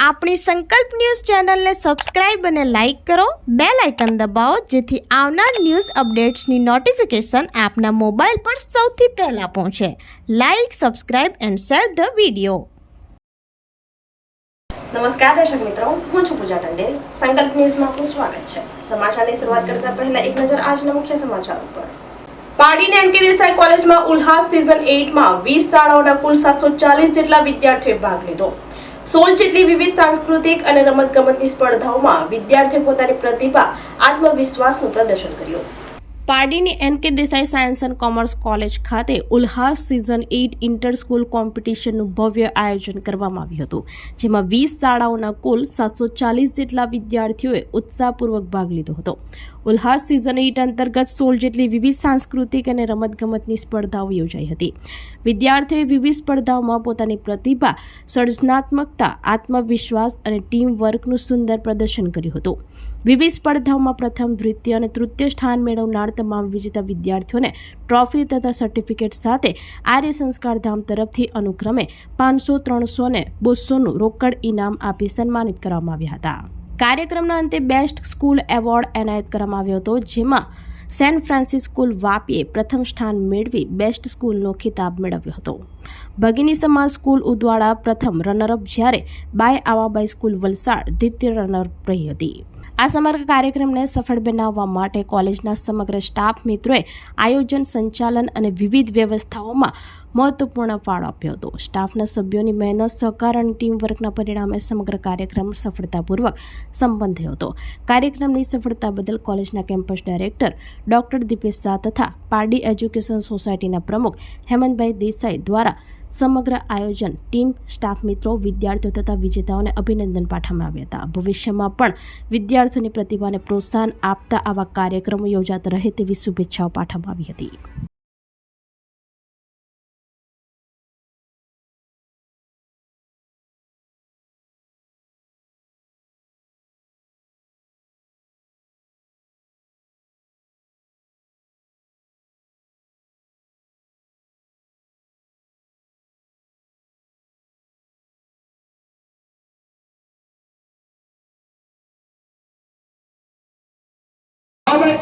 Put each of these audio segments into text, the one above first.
આપણી સંકલ્પ ન્યૂઝ ચેનલને સબસ્ક્રાઇબ અને લાઇક કરો, બેલ આઇકન દબાવો જેથી આવનાર ન્યૂઝ અપડેટ્સની નોટિફિકેશન આપના મોબાઈલ પર સૌથી પહેલા પહોંચે. Like, subscribe and share the video. નમસ્કાર દર્શક મિત્રો, હું છું પૂજા ટંડેલ. સંકલ્પ ન્યૂઝમાં આપનું સ્વાગત છે. સમાચારની શરૂઆત કરતા પહેલા એક નજર આજના મુખ્ય સમાચાર ઉપર. પાડીની એનકે દેસાઈ કોલેજમાં ઉલ્હાસ સિઝન 8 માં 20 શાળાઓના કુલ 740 જેટલા વિદ્યાર્થીઓએ ભાગ લીધો. 16 જેટલી વિવિધ સાંસ્કૃતિક અને રમતગમતની સ્પર્ધાઓમાં વિદ્યાર્થીઓ પોતાની પ્રતિભા, આત્મવિશ્વાસનું પ્રદર્શન કર્યું. પારડીની N K Desai science and commerce college ખાતે ઉલ્હાસ સિઝન 8 ઇન્ટર સ્કૂલ કોમ્પિટિશનનું ભવ્ય આયોજન કરવામાં આવ્યું હતું, જેમાં 20 શાળાઓના કુલ 740 જેટલા વિદ્યાર્થીઓએ ઉત્સાહપૂર્વક ભાગ લીધો હતો. ઉલ્હાસ સિઝન 8 અંતર્ગત 16 જેટલી વિવિધ સાંસ્કૃતિક અને રમતગમતની સ્પર્ધાઓ યોજાઈ હતી. વિદ્યાર્થીઓએ વિવિધ સ્પર્ધાઓમાં પોતાની પ્રતિભા, સર્જનાત્મકતા, આત્મવિશ્વાસ અને ટીમ વર્કનું સુંદર પ્રદર્શન કર્યું હતું. વિવિધ સ્પર્ધાઓમાં પ્રથમ, દ્વિતીય અને તૃતીય સ્થાન મેળવનાર તમામ વિજેતા વિદ્યાર્થીઓને ટ્રોફી તથા સર્ટિફિકેટ સાથે આર્ય સંસ્કાર ધામ તરફથી અનુક્રમે 500, 300 અને 200નું રોકડ ઇનામ આપી સન્માનિત કરવામાં આવ્યા હતા. કાર્યક્રમના અંતે બેસ્ટ સ્કૂલ એવોર્ડ એનાયત કરવામાં આવ્યો હતો, જેમાં સેન્ટ ફ્રાન્સિસ સ્કૂલ વાપીએ પ્રથમ સ્થાન મેળવી બેસ્ટ સ્કૂલનો ખિતાબ મેળવ્યો હતો. ભગીની સમાજ સ્કૂલ ઉદવાડા પ્રથમ રનરઅપ, જ્યારે બાય આવાબાઈ સ્કૂલ વલસાડ દ્વિતીય રનરઅપ રહી હતી. આ સમગ્ર કાર્યક્રમને સફળ બનાવવા માટે કોલેજના સમગ્ર સ્ટાફ મિત્રોએ આયોજન, સંચાલન અને વિવિધ વ્યવસ્થાઓમાં મહત્વપૂર્ણ ફાળો આપ્યો હતો. સ્ટાફના સભ્યોની મહેનત, સહકાર અને ટીમવર્કના પરિણામે સમગ્ર કાર્યક્રમ સફળતાપૂર્વક સંપન્ન થયો હતો. કાર્યક્રમની સફળતા બદલ કોલેજના campus director doctor Dipesh Shah તથા પારડી એજ્યુકેશન સોસાયટીના પ્રમુખ હેમંતભાઈ દેસાઈ દ્વારા સમગ્ર આયોજન ટીમ, સ્ટાફ મિત્રો, વિદ્યાર્થીઓ તથા વિજેતાઓને અભિનંદન પાઠવવામાં આવ્યા હતા. ભવિષ્યમાં પણ વિદ્યાર્થીઓની પ્રતિભાને પ્રોત્સાહન આપતા આવા કાર્યક્રમો યોજાતા રહે તેવી શુભેચ્છાઓ પાઠવવામાં આવી હતી.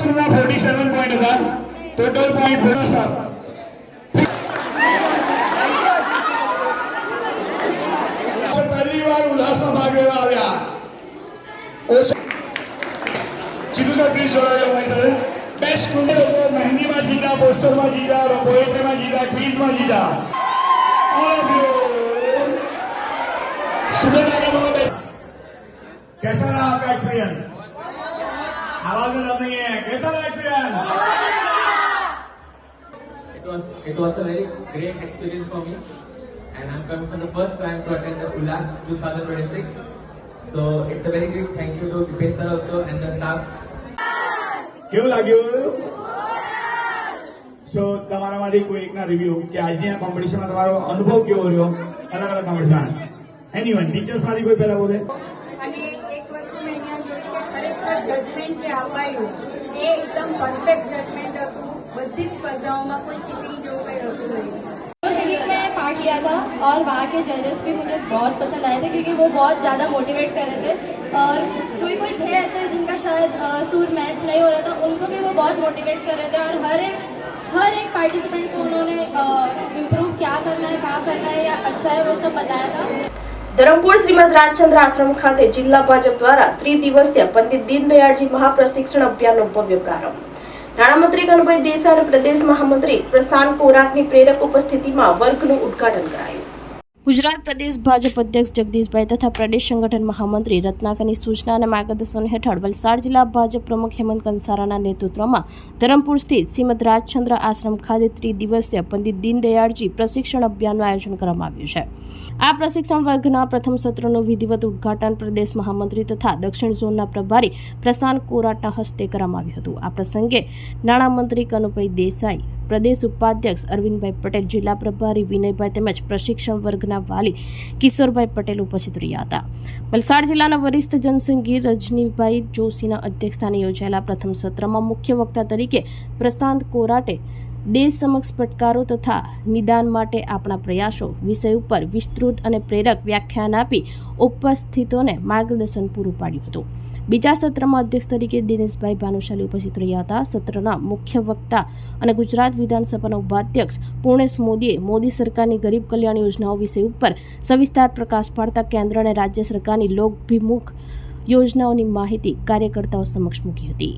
स्कूल 47 पॉइंट था, टोटल पॉइंट 47. पहली बार उल्लास में भाग लेवा आव्या. जीतू सर प्लीज जोड़ा जाओ भाई सर. बेस्ट स्कूल मेहंदी में जीता, पोस्टर में जीता, पोएट्री में जीता, क्विज में जीता. और स्टूडेंट आगे तो बेस्ट. कैसा रहा आपका एक्सपीरियंस? आवाज में दम नहीं है. कैसा रहा experience? It was a very great experience for me, and I'm coming for the first time to attend the Ullas 2026. So it's a very big thank you to Dipesh sir also and the staff. કેવું લાગ્યું? સો તમારા માટે કોઈ એકના review કે આજની આ કોમ્પિટિશનમાં તમારો અનુભવ કેવો રહ્યો? અલગ અલગ કોમ્પિટિશન. એનીવન ટીચર્સ માંથી કોઈ પહેલા બોલે? અને એક વસ્તુ મેં અહીંયા જોયું કે ખરેખર જજમેન્ટ જે અપાયું એ એકદમ પરફેક્ટ જજમેન્ટ હતું. બધી સ્पर्धाओं कोई चीटिंग जो कोई होती नहीं. तो सिंगिंग में पार्ट लिया था और वहाँ के जजेस भी मुझे बहुत पसंद आए थे, क्योंकि वो बहुत ज़्यादा मोटिवेट कर रहे थे. और कोई थे ऐसे जिनका शायद सुर मैच नहीं हो रहा था, उनको भी वो बहुत मोटिवेट कर रहे थे. और हर एक पार्टिसिपेंट को उन्होंने इम्प्रूव क्या करना है, कहाँ करना है या अच्छा है वो सब बताया था. ધરમપુર શ્રીમદ રાજચંદ્ર આશ્રમ ખાતે જિલ્લા ભાજપ દ્વારા ત્રિદિવસીય પંડિત દીનદયાળજી મહાપ્રશિક્ષણ અભિયાનનો ભવ્ય પ્રારંભ. નાણામંત્રી કનુભાઈ દેસાઈ અને પ્રદેશ મહામંત્રી પ્રશાંત કોરાટની પ્રેરક ઉપસ્થિતિમાં વર્ગનું ઉદ્ઘાટન કરાયું. ગુજરાત પ્રદેશ ભાજપ અધ્યક્ષ જગદીશભાઈ તથા પ્રદેશ સંગઠન મહામંત્રી રત્નાકરની સૂચના અને માર્ગદર્શન હેઠળ વલસાડ જિલ્લા ભાજપ પ્રમુખ હેમંત કંસારાના નેતૃત્વમાં ધરમપુર સ્થિત શ્રીમદ રાજચંદ્ર આશ્રમ ખાતે ત્રિદિવસીય પંડિત દીનદયાળજી પ્રશિક્ષણ અભિયાનનું આયોજન કરવામાં આવ્યું છે. આ પ્રશિક્ષણ વર્ગના પ્રથમ સત્રનું વિધિવત ઉદ્ઘાટન પ્રદેશ મહામંત્રી તથા દક્ષિણ ઝોનના પ્રભારી પ્રશાંત કોરાટના હસ્તે કરવામાં આવ્યું હતું. આ પ્રસંગે નાણામંત્રી કનુભાઈ દેસાઈ, પ્રદેશ ઉપાધ્યક્ષ અરવિંદભાઈ પટેલ, જિલ્લા પ્રભારી વિનયભાઈ તેમજ પ્રશિક્ષણ વર્ગના વાલી કિશોરભાઈ પટેલ ઉપસ્થિત રહ્યા હતા. વલસાડ જિલ્લાના વરિષ્ઠ જનસંઘી રજનીભાઈ જોશીના અધ્યક્ષસ્થાને યોજાયેલા પ્રથમ સત્રમાં મુખ્ય વક્તા તરીકે પ્રશાંત કોરાટે દેશ સમક્ષ પડકારો તથા નિદાન માટે આપણા પ્રયાસો વિષય ઉપર વિસ્તૃત અને પ્રેરક વ્યાખ્યાન આપી ઉપસ્થિતોને માર્ગદર્શન પૂરું પાડ્યું હતું. બીજા સત્રમાં અધ્યક્ષ તરીકે દિનેશભાઈ ભાનુશાલી ઉપસ્થિત રહ્યા હતા. સત્રના મુખ્ય વક્તા અને ગુજરાત વિધાનસભાના ઉપાધ્યક્ષ પૂર્ણેશ મોદીએ મોદી સરકારની ગરીબ કલ્યાણ યોજનાઓ વિષય ઉપર સવિસ્તાર પ્રકાશ પાડતા કેન્દ્ર અને રાજ્ય સરકારની લોકાભિમુખ યોજનાઓની માહિતી કાર્યકર્તાઓ સમક્ષ મૂકી હતી.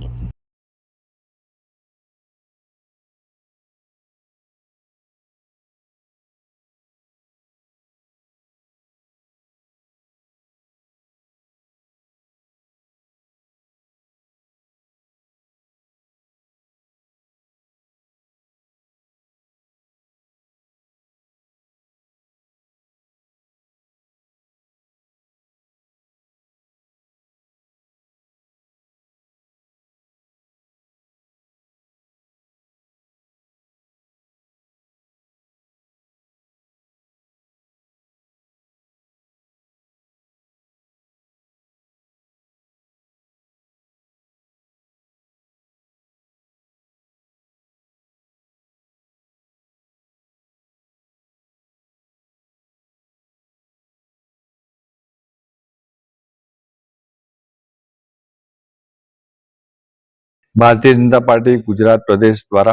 भारतीय जनता पार्टी गुजरात प्रदेश द्वारा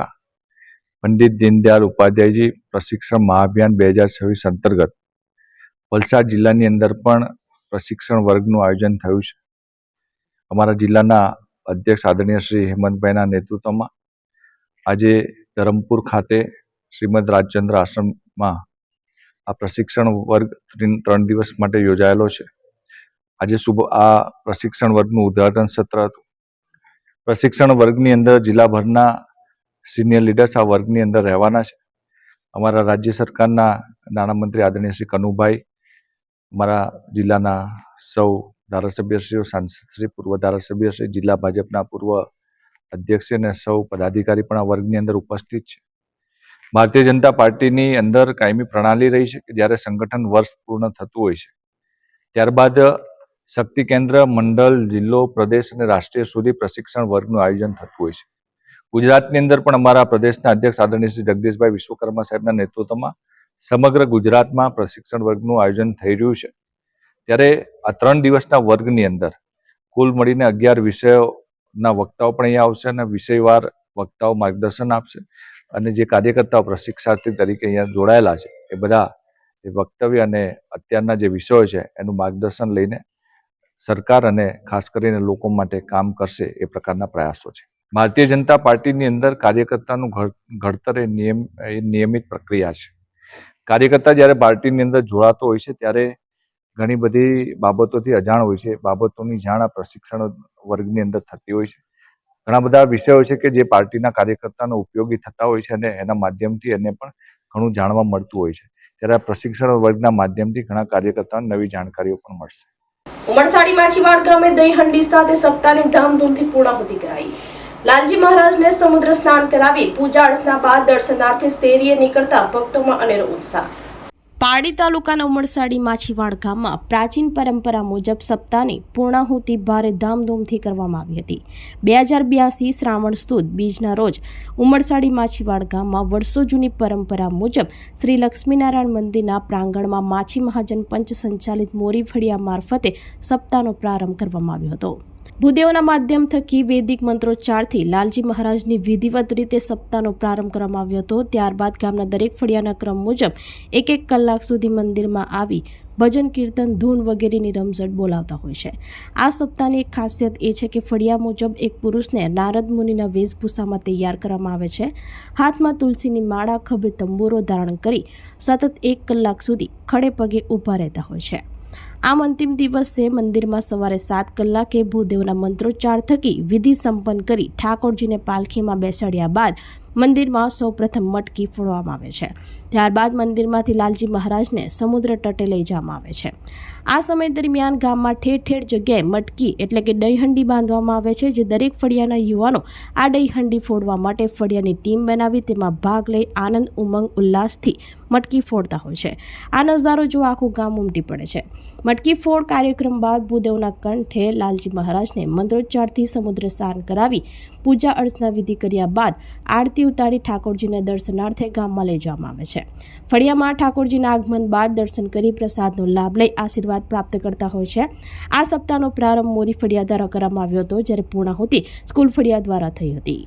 पंडित दीनदयाल उपाध्याय जी प्रशिक्षण महाअभियान 2026 अंतर्गत वलसाड जिल्लानी अंदर पण प्रशिक्षण वर्गનું આયોજન થયું છે. અમારા જિલ્લાના અધ્યક્ષ આદરણીય શ્રી હેમંતભાઈના નેતૃત્વમાં આજે ધરમપુર ખાતે શ્રીમદ રાજચંદ્ર આશ્રમમાં આ પ્રશિક્ષણ વર્ગ 3 દિવસ માટે યોજાયેલો છે. આજે આ પ્રશિક્ષણ વર્ગનું ઉદ્ઘાટન સત્ર હતું. પ્રશિક્ષણ વર્ગની અંદર જિલ્લાભરના સિનિયર લીડર્સ આ વર્ગની અંદર રહેવાના છે. અમારા રાજ્ય સરકારના નાણામંત્રી આદરણીય શ્રી કનુભાઈ, અમારા જિલ્લાના સૌ ધારાસભ્યશ્રીઓ, સાંસદશ્રી, પૂર્વ ધારાસભ્યશ્રી, જિલ્લા ભાજપના પૂર્વ અધ્યક્ષ અને સૌ પદાધિકારી પણ આ વર્ગની અંદર ઉપસ્થિત છે. ભારતીય જનતા પાર્ટીની અંદર કાયમી પ્રણાલી રહી છે કે જ્યારે સંગઠન વર્ષ પૂર્ણ થતું હોય છે ત્યારબાદ શક્તિ કેન્દ્ર, મંડળ, જિલ્લો, પ્રદેશ અને રાષ્ટ્રીય સુધી પ્રશિક્ષણ વર્ગનું આયોજન થતું હોય છે. ગુજરાતની અંદર પણ અમારા પ્રદેશના અધ્યક્ષ આદરણીય શ્રી જગદીશભાઈ વિશ્વકર્મા સાહેબના નેતૃત્વમાં સમગ્ર ગુજરાતમાં પ્રશિક્ષણ વર્ગનું આયોજન થઈ રહ્યું છે. ત્યારે આ 3 દિવસના વર્ગની અંદર કુલ મળીને 11 વિષયોના વક્તાઓ પણ અહીંયા આવશે અને વિષયવાર વક્તાઓ માર્ગદર્શન આપશે અને જે કાર્યકર્તાઓ પ્રશિક્ષાર્થી તરીકે અહીંયા જોડાયેલા છે એ બધા એ વક્તવ્ય અને અત્યારના જે વિષયો છે એનું માર્ગદર્શન લઈને સરકાર અને ખાસ કરીને લોકો માટે કામ કરશે એ પ્રકારના પ્રયાસો છે. ભારતીય જનતા પાર્ટીની અંદર કાર્યકર્તાનું ઘડતર એ નિયમિત પ્રક્રિયા છે. કાર્યકર્તા જ્યારે પાર્ટીની અંદર જોડાતો હોય છે ત્યારે ઘણી બધી બાબતોથી અજાણ હોય છે. બાબતોની જાણ આ પ્રશિક્ષણ વર્ગની અંદર થતી હોય છે. ઘણા બધા વિષયો છે કે જે પાર્ટીના કાર્યકર્તાનો ઉપયોગી થતા હોય છે અને એના માધ્યમથી એને પણ ઘણું જાણવા મળતું હોય છે. ત્યારે આ પ્રશિક્ષણ વર્ગના માધ્યમથી ઘણા કાર્યકર્તાઓને નવી જાણકારીઓ પણ મળશે. ઉમરસાડી માછીવાડ ગામે દહીં હંડી સાથે સપ્તાહની ધામધૂમથી પૂર્ણાહુતિ કરાઈ. લાલજી મહારાજને સમુદ્ર સ્નાન કરાવી પૂજા અર્ચના બાદ દર્શનાર્થે શેરીએ નીકળતા ભક્તોમાં અનેરો ઉત્સાહ. પારડી તાલુકાના ઉમરસાડી માછીવાડ ગામમાં પ્રાચીન પરંપરા મુજબ સપ્તાહની પૂર્ણાહુતિ ભારે ધામધૂમથી કરવામાં આવી હતી. 2082 શ્રાવણ સુદ બીજના રોજ ઉમરસાડી માછીવાડ ગામમાં વર્ષો જૂની પરંપરા મુજબ શ્રી લક્ષ્મીનારાયણ મંદિરના પ્રાંગણમાં માછી મહાજન પંચ સંચાલિત મોરી ફળિયા મારફતે સપ્તાહનો પ્રારંભ કરવામાં આવ્યો હતો. ભૂદેવના માધ્યમ થકી વૈદિક મંત્રોચ્ચારથી લાલજી મહારાજની વિધિવત રીતે સપ્તાહનો પ્રારંભ કરવામાં આવ્યો હતો. ત્યારબાદ ગામના દરેક ફળિયાના ક્રમ મુજબ 1 કલાક સુધી મંદિરમાં આવી ભજન, કીર્તન, ધૂન વગેરેની રમઝટ બોલાવતા હોય છે. આ સપ્તાહની એક ખાસિયત એ છે કે ફળિયા મુજબ એક પુરુષને નારદ મુનિના વેશભૂષામાં તૈયાર કરવામાં આવે છે. હાથમાં તુલસીની માળા, ખભે તંબુરો ધારણ કરી સતત 1 કલાક સુધી ખડે પગે ઊભા રહેતા હોય છે. આમ અંતિમ દિવસે મંદિરમાં સવારે 7 કલાકે ભૂદેવના મંત્રોચ્ચાર થકી વિધિ સંપન્ન કરી ઠાકોરજીને પાલખીમાં બેસાડ્યા બાદ મંદિરમાં સૌપ્રથમ મટકી ફોડવામાં આવે છે. ત્યારબાદ મંદિરમાંથી લાલજી મહારાજને સમુદ્ર તટે લઈ જવામાં આવે છે. આ સમય દરમિયાન ગામમાં ઠેર ઠેર જગ્યાએ મટકી એટલે કે દહીંહંડી બાંધવામાં આવે છે, જે દરેક ફળિયાના યુવાનો આ દહીંહંડી ફોડવા માટે ફળિયાની ટીમ બનાવી તેમાં ભાગ લઈ આનંદ, ઉમંગ, ઉલ્લાસથી મટકી ફોડતા હોય છે. આ નજારો જો આખું ગામ ઉમટી પડે છે. મટકી ફોડ કાર્યક્રમ બાદ ભૂદેવના કંઠે લાલજી મહારાજને મંત્રોચ્ચારથી સમુદ્ર સ્નાન કરાવી પૂજા અર્ચના વિધિ કર્યા બાદ આરતી ઉતારી ઠાકોરજીને દર્શનાર્થે ગામમાં લઈ જવામાં આવે છે. ફળિયામાં ઠાકોરજીના આગમન બાદ દર્શન કરી પ્રસાદનો લાભ લઈ આશીર્વાદ પ્રાપ્ત કરતા હોય છે. આ સપ્તાહનો પ્રારંભ મોરી ફળિયા દ્વારા કરવામાં આવ્યો હતો, જ્યારે પૂર્ણાહુતિ સ્કૂલ ફળિયા દ્વારા થઈ હતી.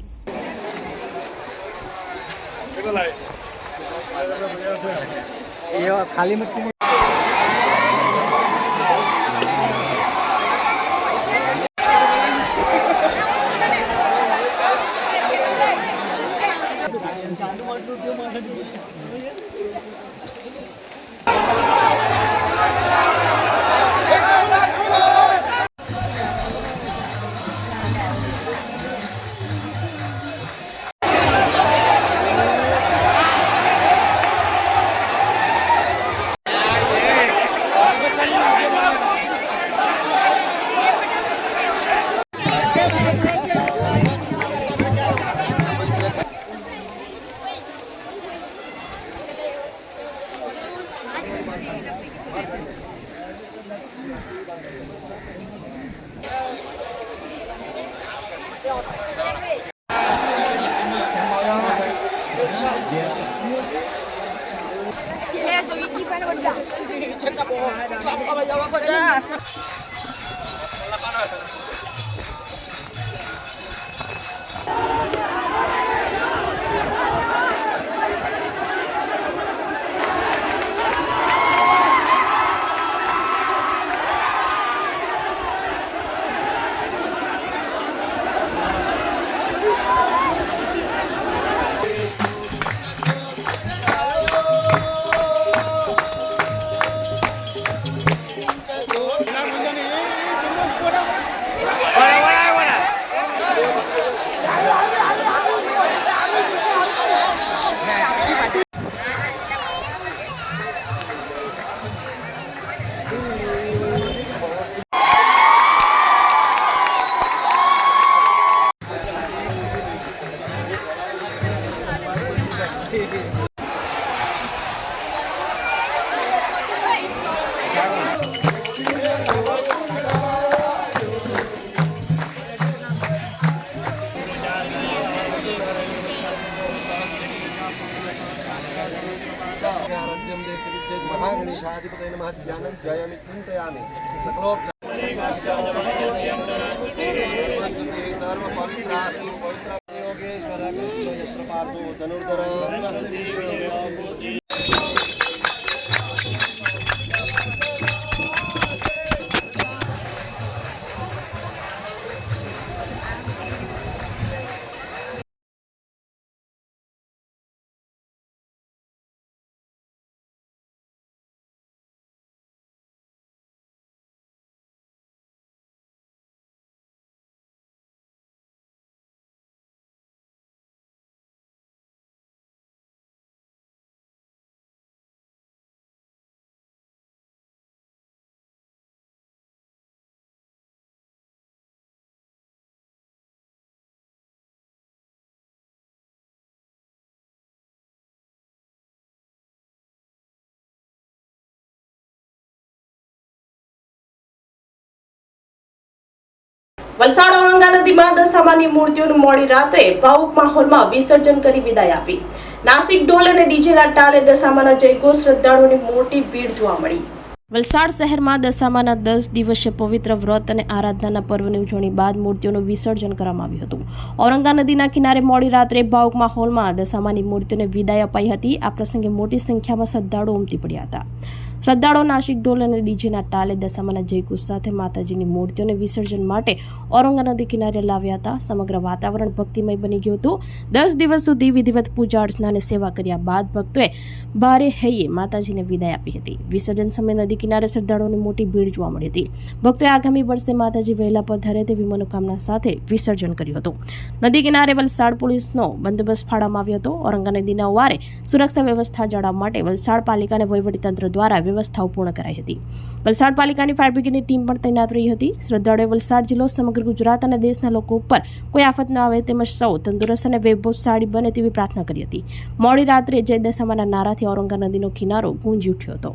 महागणेशाधिपतये नमः ध्यानं जयामि चिन्तयामि सर्वपवित्रास्तु पवित्र योगेश्वर यत्र पार्थो धनुर्धर વલસાડ ઔરંગા નદીમાં દશામાની મૂર્તિઓનું મોડી રાત્રે ભાવુક માહોલમાં વિસર્જન કરી વિદાય આપી. નાસિક ઢોલ અને ડીજેના તાલે દશામાના જયઘોષ શ્રદ્ધાળુઓની મોટી ભીડ જોવા મળી. વલસાડ શહેરમાં દશામાના 10 દિવસીય પવિત્ર વ્રત અને આરાધનાના પર્વની ઉજવણી બાદ મૂર્તિઓનું વિસર્જન કરવામાં આવ્યું હતું. ઔરંગા નદીના કિનારે મોડી રાત્રે ભાવુક માહોલમાં દશામાની મૂર્તિઓને વિદાય અપાઈ હતી. આ પ્રસંગે મોટી સંખ્યામાં શ્રદ્ધાળુઓ ઉમટી પડ્યા હતા. શ્રદ્ધાળુઓ નાસિક ઢોલ અને ડીજેના તાલે દશામાના જયઘોષ સાથે માતાજીની મૂર્તિઓને વિસર્જન માટે ઔરંગા નદી કિનારે લાવ્યા હતા. સમગ્ર વાતાવરણ ભક્તિમય બની ગયું હતું. 10 દિવસ સુધી વિધિવત પૂજા અર્ચના અને સેવા કર્યા બાદ ભક્તોએ ભારે હૈયે માતાજીને વિદાય આપી હતી. વિસર્જન સમયે નદી કિનારે શ્રદ્ધાળુઓની મોટી ભીડ જોવા મળી હતી. ભક્તોએ આગામી વર્ષે માતાજી વહેલા પધારે તેવી મનોકામના સાથે વિસર્જન કર્યું હતું. નદી કિનારે વલસાડ પોલીસનો બંદોબસ્ત ફાળવવામાં આવ્યો હતો. ઔરંગા નદીના ઓવારે સુરક્ષા વ્યવસ્થા જાળવવા માટે વલસાડ પાલિકા અને વહીવટીતંત્ર દ્વારા વ્યવસ્થાઓ પૂર્ણ કરાઈ હતી. વલસાડ પાલિકાની ફાયર બ્રિગેડની ટીમ પણ તૈનાત રહી હતી. શ્રદ્ધાળુઓએ વલસાડ જિલ્લો સમગ્ર ગુજરાત અને દેશના લોકો ઉપર કોઈ આફત ન આવે તેમજ સૌ તંદુરસ્ત અને વૈભવશાળી બને તેવી પ્રાર્થના કરી હતી. મોડી રાત્રે જય દશામાના નારાથી ઔરંગા નદીનો કિનારો ગુંજી ઉઠ્યો હતો.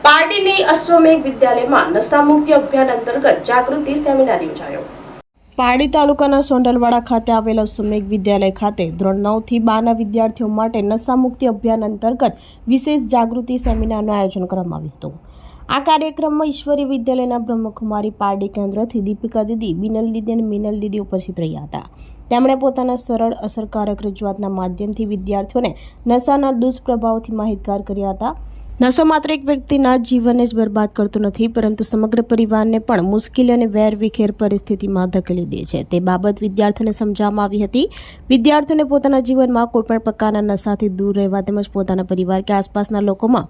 પાર્ટીની અશ્વમેઘ વિદ્યાલયમાં નશામુક્તિ અભિયાન અંતર્ગત જાગૃતિ સેમિનાર યોજાયો. પારડી તાલુકાના સોંડલવાડા ખાતે આવેલ અશ્વમેઘ વિદ્યાલય ખાતે ધોરણ 9 થી 12ના વિદ્યાર્થીઓ માટે નશામુક્તિ અભિયાન અંતર્ગત વિશેષ જાગૃતિ સેમિનારનું આયોજન કરવામાં આવ્યું હતું. આ કાર્યક્રમમાં ઈશ્વરી વિદ્યાલયના બ્રહ્મકુમારી પારડી કેન્દ્રથી દીપિકા દીદી, બિનલ દીદી અને મિનલ દીદી ઉપસ્થિત રહ્યા હતા. તેમણે પોતાના સરળ અસરકારક રજૂઆતના માધ્યમથી વિદ્યાર્થીઓને નશાના દુષ્પ્રભાવથી માહિતગાર કર્યા હતા. નશો માત્ર એક વ્યક્તિના જીવનને જ બરબાદ કરતો નથી, પરંતુ સમગ્ર પરિવારને પણ મુશ્કેલી અને વેરવિખેર પરિસ્થિતિમાં ધકેલી દે છે. તે બાબત વિદ્યાર્થીઓને સમજાવવામાં આવી હતી. વિદ્યાર્થીઓને પોતાના જીવનમાં કોઈપણ પ્રકારના નશાથી દૂર રહેવા તેમજ પોતાના પરિવાર કે આસપાસના લોકોમાં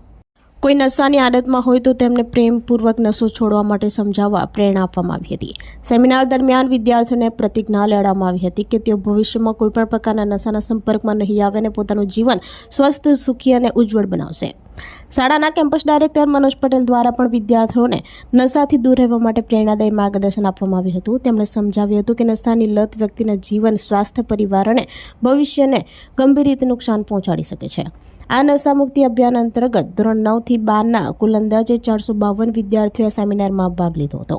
કોઈ નશાની આદતમાં હોય તો તેમને પ્રેમપૂર્વક નશો છોડવા માટે સમજાવવા પ્રેરણા આપવામાં આવી હતી. સેમિનાર દરમિયાન વિદ્યાર્થીઓને પ્રતિજ્ઞા લેવડાવવામાં આવી હતી કે તેઓ ભવિષ્યમાં કોઈપણ પ્રકારના નશાના સંપર્કમાં નહીં આવે અને પોતાનું જીવન સ્વસ્થ, સુખી અને ઉજ્જવળ બનાવશે. શાળાના કેમ્પસ ડાયરેક્ટર મનોજ પટેલ દ્વારા પણ વિદ્યાર્થીઓને નશાથી દૂર રહેવા માટે પ્રેરણાદાયી માર્ગદર્શન આપવામાં આવ્યું હતું. તેમણે સમજાવ્યું હતું કે નશાની લત વ્યક્તિના જીવન, સ્વાસ્થ્ય, પરિવાર અને ભવિષ્યને ગંભીર રીતે નુકસાન પહોંચાડી શકે છે. આ નશામુક્તિ અભિયાન અંતર્ગત ધોરણ 9 થી 12ના કુલ અંદાજે 452 વિદ્યાર્થીઓએ સેમિનારમાં ભાગ લીધો હતો.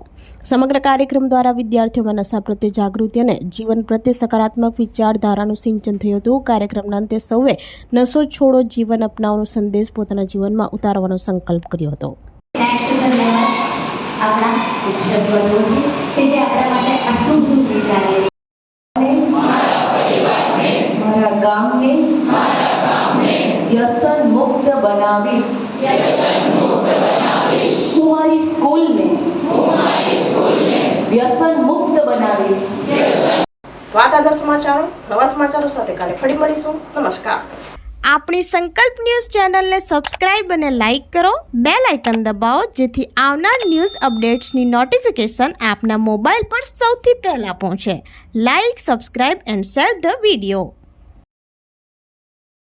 સમગ્ર કાર્યક્રમ દ્વારા વિદ્યાર્થીઓમાં નશા પ્રત્યે જાગૃતિ અને જીવન પ્રત્યે સકારાત્મક વિચારધારાનું સિંચન થયું હતું. કાર્યક્રમના અંતે સૌએ નશો છોડો, જીવન અપનાવવાનો સંદેશ પોતાના જીવનમાં ઉતારવાનો સંકલ્પ કર્યો હતો. આપણા શિક્ષક વર્ગો છે કે જે આપણા માટે આટલું બધું વિચારે છે. મારા ગામને વ્યસન મુક્ત બનાવીશ. હું મારી સ્કૂલને વ્યસન મુક્ત બનાવીશ. તો આ તાજા સમાચારો, નવા સમાચારો સાથે કાલે ફરી મળીશું. નમસ્કાર. આપણી સંકલ્પ ન્યૂઝ ચેનલને સબસ્ક્રાઇબ અને લાઇક કરો, બેલ આઇકન દબાવો જેથી આવનાર ન્યૂઝ અપડેટ્સની નોટિફિકેશન આપના મોબાઈલ પર સૌથી પહેલા પહોંચે. Like, subscribe and share the video.